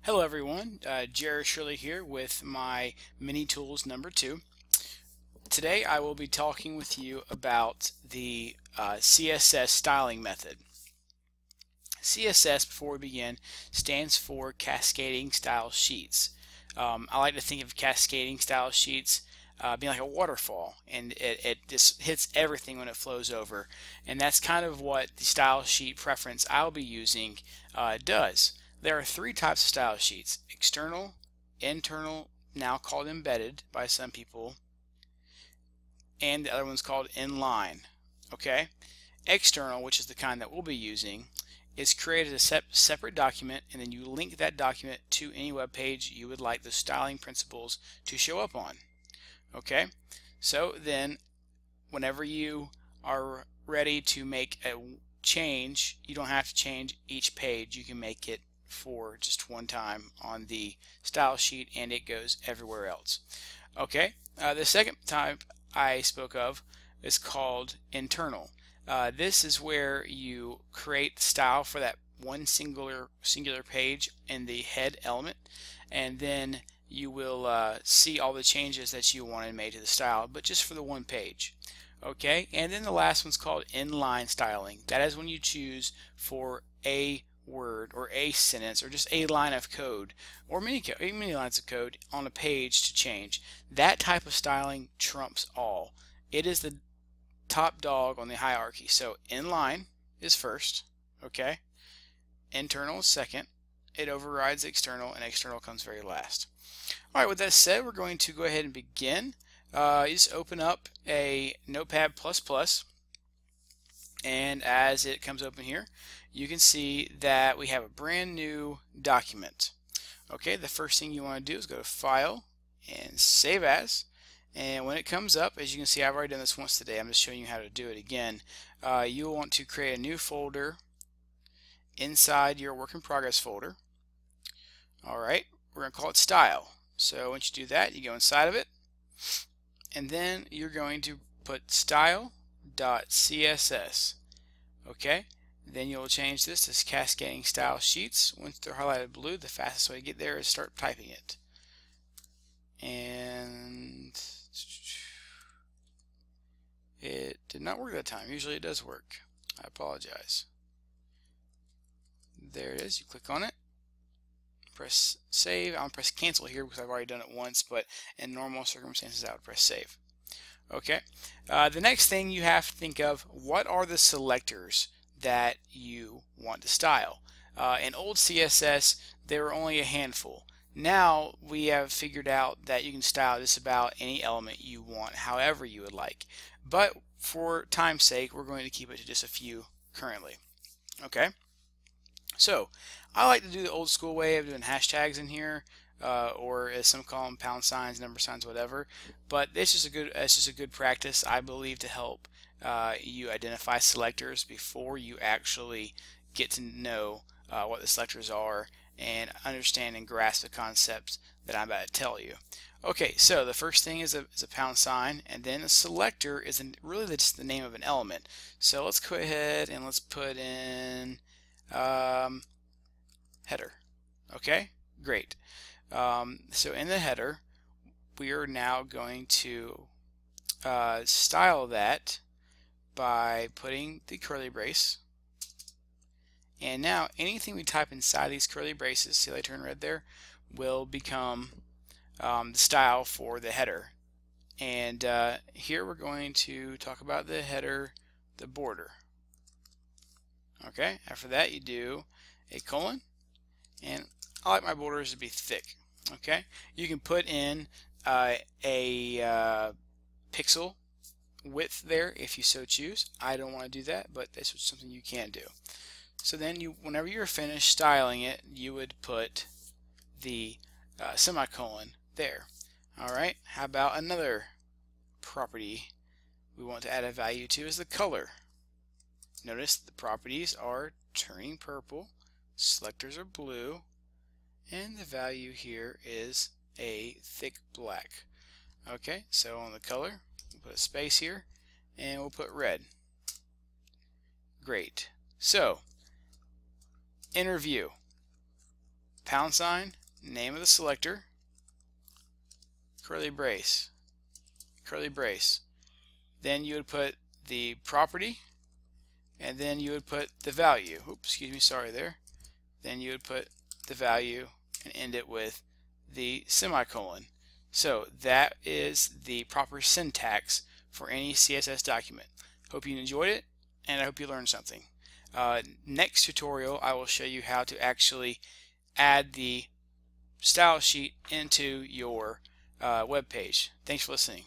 Hello everyone, Jared Shirley here with my mini tools number 2. Today I will be talking with you about the CSS styling method. CSS, before we begin, stands for Cascading Style Sheets. I like to think of cascading style sheets being like a waterfall, and it just hits everything when it flows over, and that's kind of what the style sheet preference I'll be using does. There are 3 types of style sheets: external, internal, now called embedded by some people, and the other one's called inline. Okay, external, which is the kind that we'll be using, is created a separate document, and then you link that document to any web page you would like the styling principles to show up on. Okay, so then whenever you are ready to make a change, you don't have to change each page. You can make it for just one time on the style sheet, and it goes everywhere else. Okay, the second type I spoke of is called internal. This is where you create style for that one singular page in the head element, and then you will see all the changes that you wanted made to the style, but just for the one page. Okay, and then the last one's called inline styling. That is when you choose for a word or a sentence or just a line of code or many lines of code on a page to change. That type of styling trumps all. It is the top dog on the hierarchy. So inline is first, okay? Internal is second. It overrides external, and external comes very last. All right, with that said, we're going to go ahead and begin. You just open up a Notepad++, and as it comes open here, you can see that we have a brand new document. Okay, the first thing you want to do is go to File and Save As. And when it comes up, as you can see, I've already done this once today. I'm just showing you how to do it again. You'll want to create a new folder inside your work in progress folder. Alright, we're going to call it Style. So once you do that, you go inside of it, and then you're going to put style.css. Okay, then you'll change this to Cascading Style Sheets. Once they're highlighted blue, the fastest way to get there is start typing it. And it did not work that time. Usually it does work. I apologize. There it is. You click on it, press save. I'm going to press cancel here because I've already done it once, but in normal circumstances I would press save. Okay. The next thing you have to think of, what are the selectors that you want to style? In old CSS, there were only a handful. Now we have figured out that you can style just about any element you want, however you would like. But for time's sake, we're going to keep it to just a few currently. Okay. So I like to do the old school way of doing hashtags in here, or as some call them, pound signs, number signs, whatever. But it's just a good practice, I believe, to help you identify selectors before you actually get to know what the selectors are and understand and grasp the concept that I'm about to tell you. Okay, so the first thing is a pound sign, and then a selector is really just the name of an element. So let's go ahead and let's put in header. Okay, great. So in the header, we are now going to style that by putting the curly brace. And now anything we type inside these curly braces, see they turn red there, will become the style for the header. And here we're going to talk about the header, the border. Okay, after that you do a colon, and I like my borders to be thick. Okay, you can put in a pixel width there if you so choose. I don't want to do that, but that's something you can do. So then whenever you're finished styling it, you would put the semicolon there. Alright, how about another property we want to add a value to is the color. Notice the properties are turning purple, selectors are blue, and the value here is a thick black. Okay, so on the color, we'll put a space here, and we'll put red. Great. So, inner view. #, name of the selector, curly brace, then you would put the property, and then you would put the value. Oops, excuse me, sorry there. Then you would put the value and end it with the semicolon. So that is the proper syntax for any CSS document. Hope you enjoyed it, and I hope you learned something. Next tutorial, I will show you how to actually add the style sheet into your web page. Thanks for listening.